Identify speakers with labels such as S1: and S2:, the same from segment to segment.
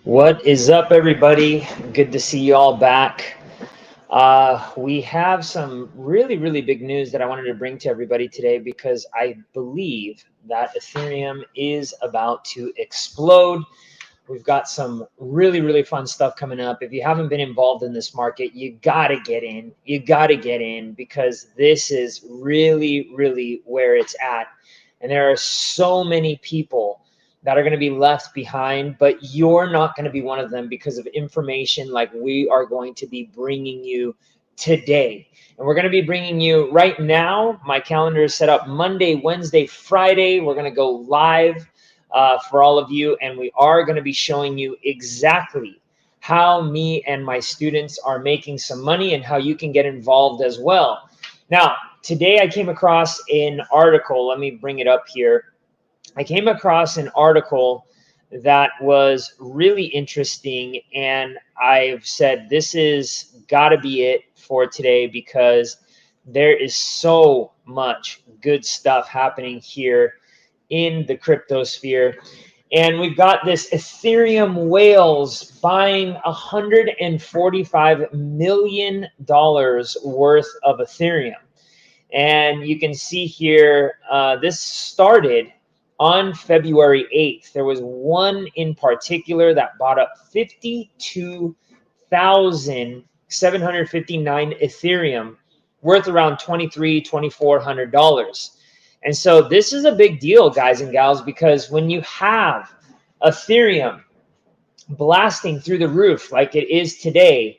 S1: What is up, everybody? Good to see you all back. We have some really big news that I wanted to bring to everybody today because I believe that Ethereum is about to explode. We've got some really fun stuff coming up. If you haven't been involved in this market, you gotta get in. You gotta get in because this is really where it's at. And there are so many people that are going to be left behind, but you're not going to be one of them because of information like we are going to be bringing you today. And we're going to be bringing you right now. My calendar is set up Monday, Wednesday, Friday. We're going to go live for all of you, and we are going to be showing you exactly how me and my students are making some money and how you can get involved as well. Now, today I came across an article. Let me bring it up here. I came across an article that was really interesting, and I've said this is got to be it for today because there is so much good stuff happening here in the crypto sphere. And we've got this Ethereum whales buying $145 million worth of Ethereum. And you can see here, this started on February 8th. There was one in particular that bought up 52,759 Ethereum, worth around $2,400. And so this is a big deal, guys and gals, because when you have Ethereum blasting through the roof like it is today,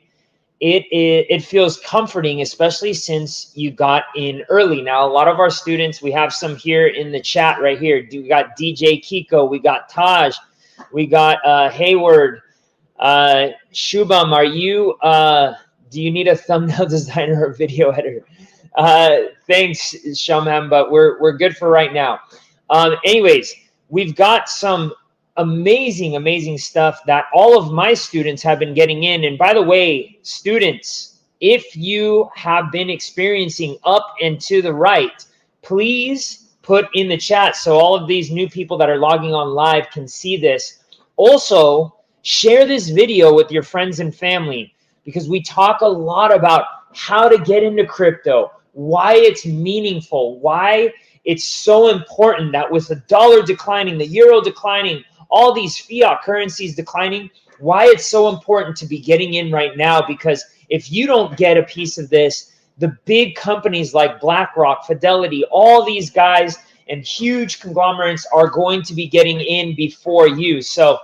S1: it feels comforting, especially since you got in early. Now, a lot of our students, we have some here in the chat right here. We got DJ Kiko, we got Taj, we got Hayward, Shubham. Are you? Do you need a thumbnail designer or video editor? Thanks, Shomam, but we're good for right now. Anyways, we've got some amazing stuff that all of my students have been getting in. And by the way, students, if you have been experiencing up and to the right, please put in the chat so all of these new people that are logging on live can see this. Also, share this video with your friends and family because we talk a lot about how to get into crypto, why it's meaningful, why it's so important that with the dollar declining, the euro declining, all these fiat currencies declining, why it's so important to be getting in right now. Because if you don't get a piece of this, the big companies like BlackRock, Fidelity, all these guys and huge conglomerates are going to be getting in before you. So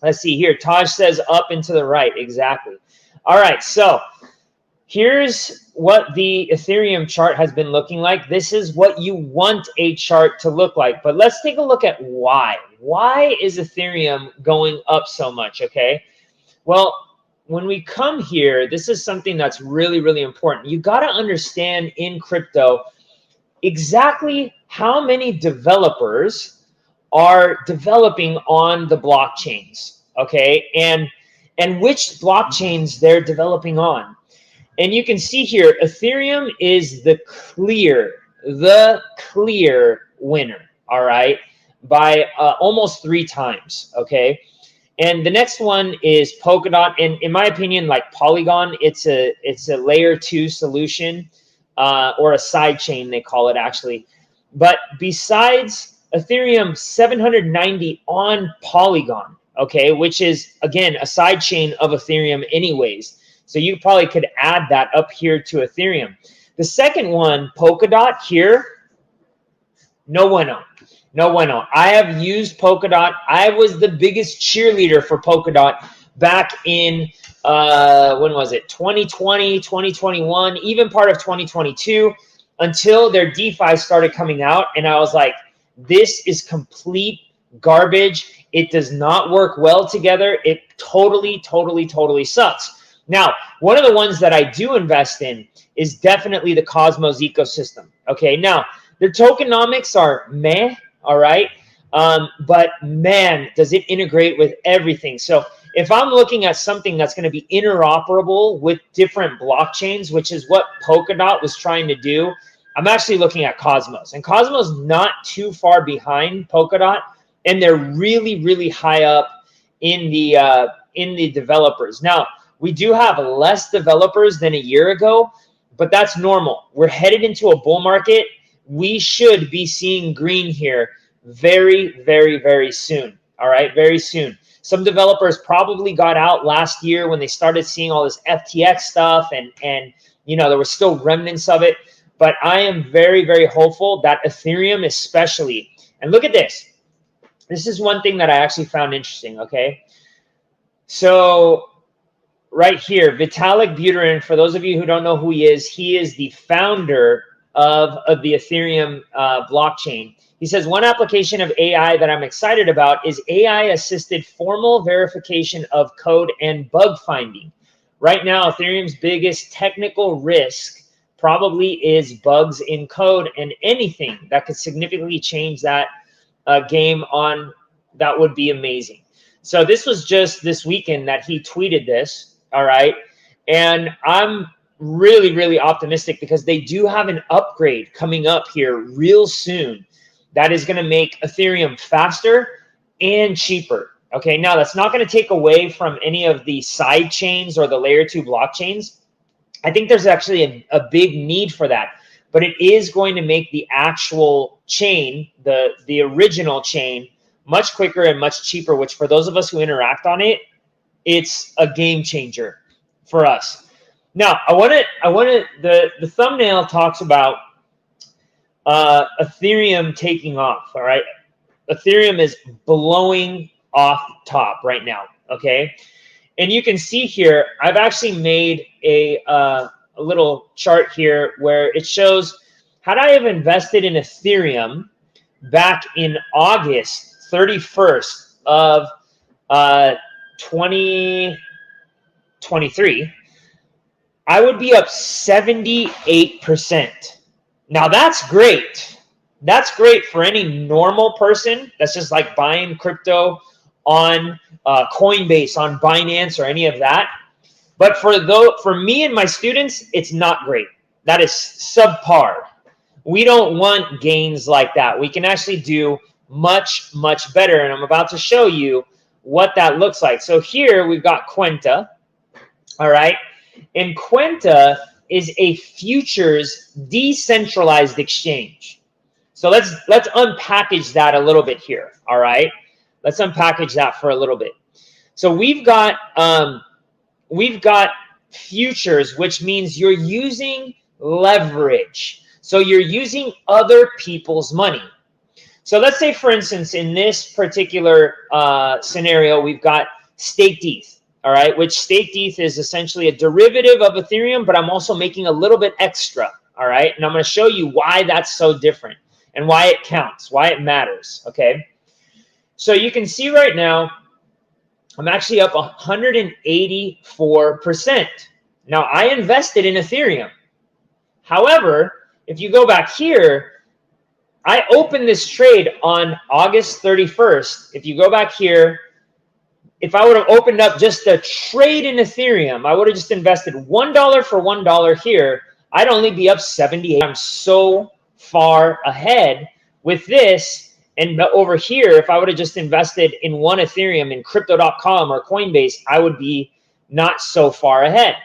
S1: let's see here. Taj says up and to the right. Exactly. All right. So here's what the Ethereum chart has been looking like. This is what you want a chart to look like. But let's take a look at why. Why is Ethereum going up so much, okay? Well, when we come here, this is something that's really important. You got to understand in crypto exactly how many developers are developing on the blockchains, okay? And which blockchains they're developing on. And you can see here, Ethereum is the clear winner, all right, by almost 3 times, okay? And the next one is Polkadot. And in my opinion, like Polygon, it's a layer 2 solution or a side chain, they call it actually. But besides Ethereum, 790 on Polygon, okay, which is, again, a side chain of Ethereum anyways. So you probably could add that up here to Ethereum. The second one, Polkadot here, no bueno. I have used Polkadot. I was the biggest cheerleader for Polkadot back in, when was it? 2020, 2021, even part of 2022, until their DeFi started coming out. And I was like, this is complete garbage. It does not work well together. It totally sucks. Now, one of the ones that I do invest in is definitely the Cosmos ecosystem. Okay, now their tokenomics are meh, all right, but man, does it integrate with everything. So if I'm looking at something that's going to be interoperable with different blockchains, which is what Polkadot was trying to do, I'm actually looking at Cosmos. And Cosmos not too far behind Polkadot, and they're really high up in the developers. Now, we do have less developers than a year ago, but that's normal. We're headed into a bull market. We should be seeing green here very, very, very soon. All right, very soon. Some developers probably got out last year when they started seeing all this FTX stuff, and you know, there were still remnants of it. But I am very, very hopeful that Ethereum especially, and look at this. This is one thing that I actually found interesting, okay? So right here, Vitalik Buterin, for those of you who don't know who he is the founder of the Ethereum blockchain. He says, one application of AI that I'm excited about is AI-assisted formal verification of code and bug finding. Right now, Ethereum's biggest technical risk probably is bugs in code, and anything that could significantly change that game on, that would be amazing. So this was just this weekend that he tweeted this, all right? And I'm really, really optimistic because they do have an upgrade coming up here real soon that is going to make Ethereum faster and cheaper. Okay, now that's not going to take away from any of the side chains or the layer 2 blockchains. I think there's actually a big need for that, but it is going to make the actual chain, the original chain, much quicker and much cheaper, which for those of us who interact on it, it's a game changer for us. Now, the thumbnail talks about Ethereum taking off, all right? Ethereum is blowing off top right now, okay? And you can see here, I've actually made a little chart here where it shows, had I have invested in Ethereum back in August 31st of 2023, I would be up 78%. Now that's great. That's great for any normal person that's just like buying crypto on Coinbase, on Binance, or any of that. But for me and my students, it's not great. That is subpar. We don't want gains like that. We can actually do much, much better. And I'm about to show you what that looks like. So here we've got Quenta, all right? And Quenta is a futures decentralized exchange. So let's unpackage that a little bit here, all right? Let's unpackage that for a little bit. So we've got futures, which means you're using leverage. So you're using other people's money. So let's say, for instance, in this particular scenario, we've got staked ETH, all right, which staked ETH is essentially a derivative of Ethereum, but I'm also making a little bit extra, all right? And I'm going to show you why that's so different and why it counts, why it matters, okay? So you can see right now, I'm actually up 184%. Now, I invested in Ethereum. However, if you go back here, I opened this trade on August 31st. If you go back here, if I would have opened up just a trade in Ethereum, I would have just invested $1 for $1 here. I'd only be up 78. I'm so far ahead with this. And over here, if I would have just invested in one Ethereum in crypto.com or Coinbase, I would be not so far ahead.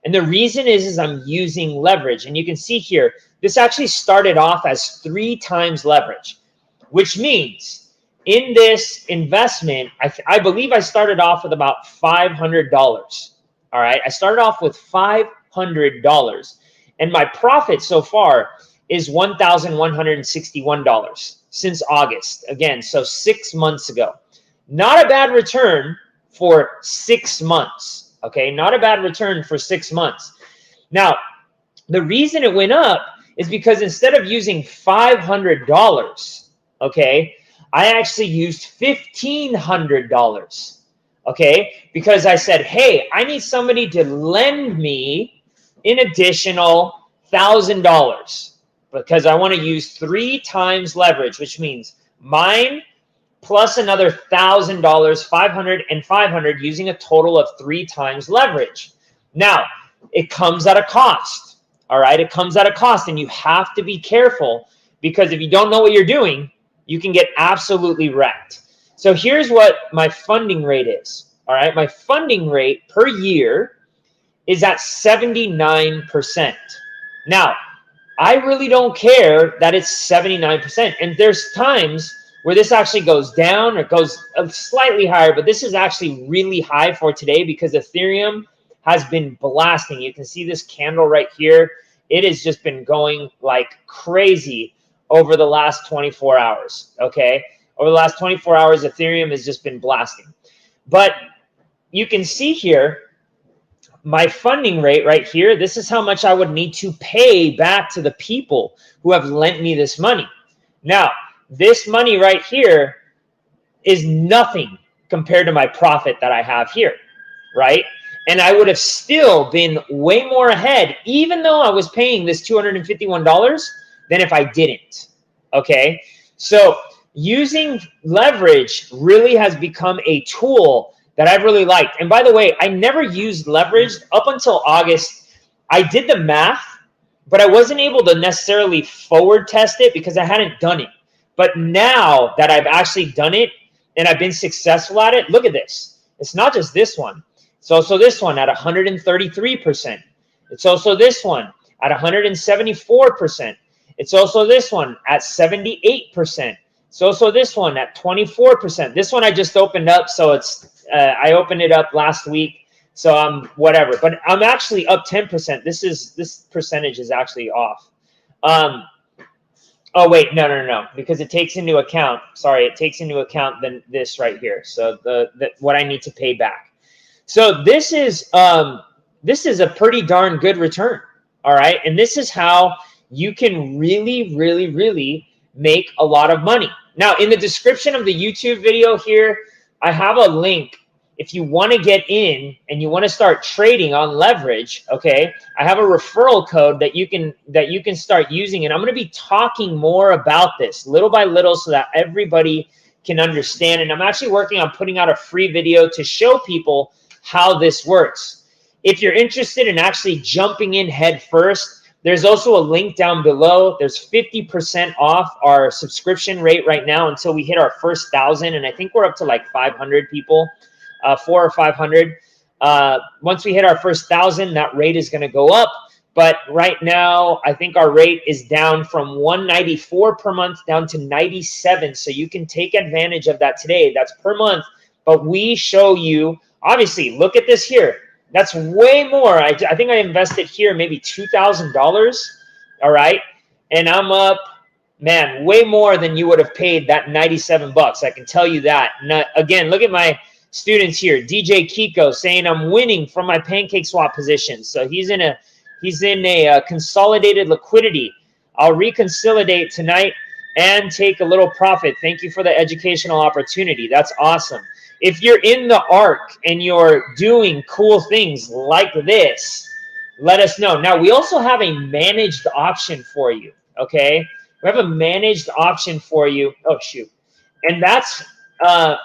S1: And the reason is I'm using leverage. And you can see here, this actually started off as 3 times leverage, which means in this investment, I believe I started off with about $500. All right, I started off with $500. And my profit so far is $1,161 since August. Again, so 6 months ago. Not a bad return for 6 months. Okay, not a bad return for 6 months. Now, the reason it went up is because instead of using $500, okay, I actually used $1,500, okay, because I said, hey, I need somebody to lend me an additional $1,000 because I want to use 3 times leverage, which means mine plus another $1,000, 500 and 500, using a total of 3 times leverage. Now, it comes at a cost, all right? It comes at a cost, and you have to be careful because if you don't know what you're doing, you can get absolutely wrecked. So here's what my funding rate is. All right, my funding rate per year is at 79%. Now, I really don't care that it's 79%. And there's times where this actually goes down or goes slightly higher, but this is actually really high for today because Ethereum has been blasting. You can see this candle right here. It has just been going like crazy over the last 24 hours, okay? Over the last 24 hours, Ethereum has just been blasting. But you can see here, my funding rate right here, this is how much I would need to pay back to the people who have lent me this money. Now, this money right here is nothing compared to my profit that I have here, right? And I would have still been way more ahead, even though I was paying this $251 than if I didn't, okay? So using leverage really has become a tool that I've really liked. And by the way, I never used leverage up until August. I did the math, but I wasn't able to necessarily forward test it because I hadn't done it. But now that I've actually done it and I've been successful at it, look at this. It's not just this one. It's also this one at 133%. It's also this one at 174%. It's also this one at 78%. It's also this one at 24%. This one I just opened up, so it's I opened it up last week, so I'm whatever. But I'm actually up 10%. This percentage is actually off. Oh wait, no, because it takes into account. Sorry, it takes into account then this right here. So the what I need to pay back. So this is a pretty darn good return. All right, and this is how you can really make a lot of money. Now, in the description of the YouTube video here, I have a link. If you want to get in and you want to start trading on leverage, okay, I have a referral code that you can start using, and I'm going to be talking more about this little by little so that everybody can understand. And I'm actually working on putting out a free video to show people how this works. If you're interested in actually jumping in head first, there's also a link down below. There's 50% off our subscription rate right now until we hit our first 1,000. And I think we're up to like 500 people, 400 or 500. Once we hit our first 1,000, that rate is going to go up. But right now, I think our rate is down from 194 per month down to 97. So you can take advantage of that today. That's per month. But we show you, obviously, look at this here. That's way more. I think I invested here maybe $2,000. All right. And I'm up, man, way more than you would have paid that 97 bucks. I can tell you that. Now, again, look at my students here. DJ Kiko saying I'm winning from my pancake swap position. So he's in a consolidated liquidity. I'll reconsolidate tonight and take a little profit. Thank you for the educational opportunity. That's awesome. If you're in the ARC and you're doing cool things like this, let us know. Now, we also have a managed option for you, okay? We have a managed option for you. Oh, shoot. And that's on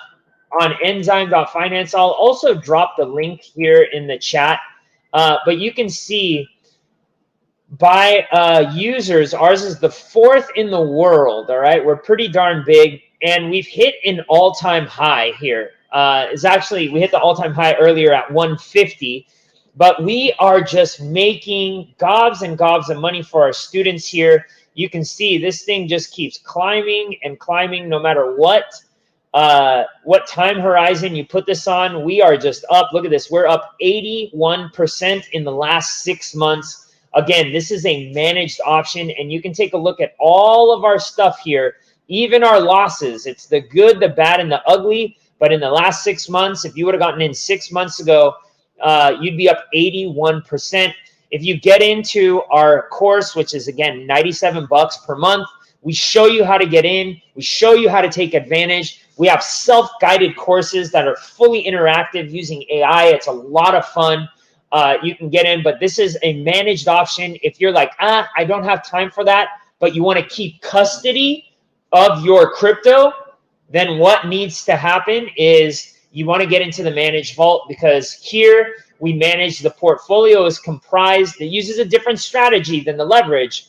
S1: enzyme.finance. I'll also drop the link here in the chat. But you can see by users, ours is the 4th in the world, all right? We're pretty darn big, and we've hit an all-time high here. We hit the all-time high earlier at 150, but we are just making gobs and gobs of money for our students here. You can see this thing just keeps climbing and climbing no matter what time horizon you put this on. We are just up. Look at this. We're up 81% in the last 6 months. Again, this is a managed option, and you can take a look at all of our stuff here, even our losses. It's the good, the bad, and the ugly. But in the last 6 months, if you would have gotten in 6 months ago, you'd be up 81%. If you get into our course, which is, again, 97 bucks per month, we show you how to get in. We show you how to take advantage. We have self-guided courses that are fully interactive using AI. It's a lot of fun. You can get in, but this is a managed option. If you're like, I don't have time for that, but you want to keep custody of your crypto, then what needs to happen is you want to get into the managed vault, because here we manage the portfolio is comprised. It uses a different strategy than the leverage,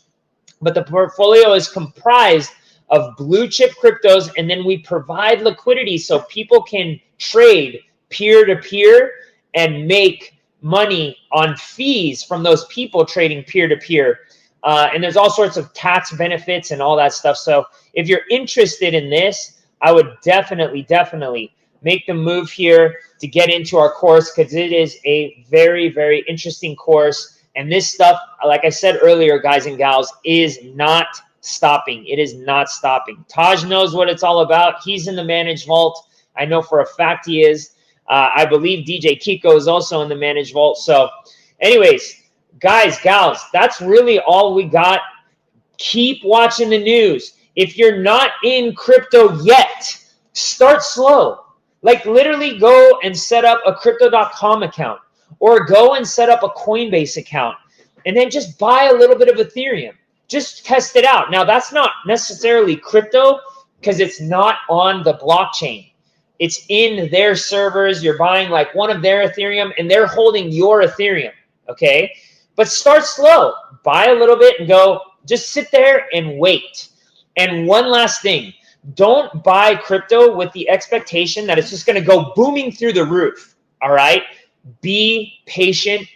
S1: but the portfolio is comprised of blue chip cryptos, and then we provide liquidity so people can trade peer-to-peer and make money on fees from those people trading peer-to-peer. And there's all sorts of tax benefits and all that stuff. So if you're interested in this, I would definitely make the move here to get into our course, because it is a very, very interesting course. And this stuff, like I said earlier, guys and gals, is not stopping. It is not stopping. Taj knows what it's all about. He's in the managed vault. I know for a fact he is. I believe DJ Kiko is also in the managed vault. So anyways, guys, gals, that's really all we got. Keep watching the news. If you're not in crypto yet, start slow. Like literally go and set up a crypto.com account, or go and set up a Coinbase account, and then just buy a little bit of Ethereum. Just test it out. Now, that's not necessarily crypto because it's not on the blockchain. It's in their servers. You're buying like one of their Ethereum, and they're holding your Ethereum, okay? But start slow. Buy a little bit and go, just sit there and wait. And one last thing. Don't buy crypto with the expectation that it's just going to go booming through the roof, all right? Be patient.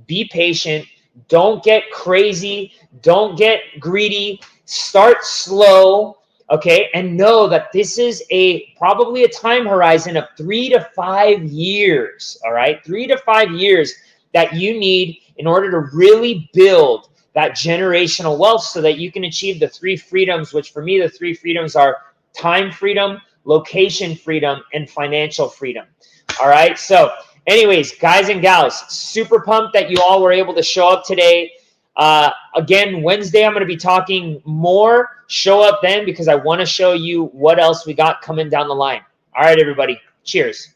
S1: Be patient. Don't get crazy. Don't get greedy. Start slow, okay? And know that this is probably a time horizon of 3 to 5 years, all right? 3 to 5 years that you need in order to really build that generational wealth so that you can achieve the 3 freedoms, which for me, the 3 freedoms are time freedom, location freedom, and financial freedom. All right. So anyways, guys and gals, super pumped that you all were able to show up today. Again, Wednesday, I'm going to be talking more. Show up then, because I want to show you what else we got coming down the line. All right, everybody. Cheers.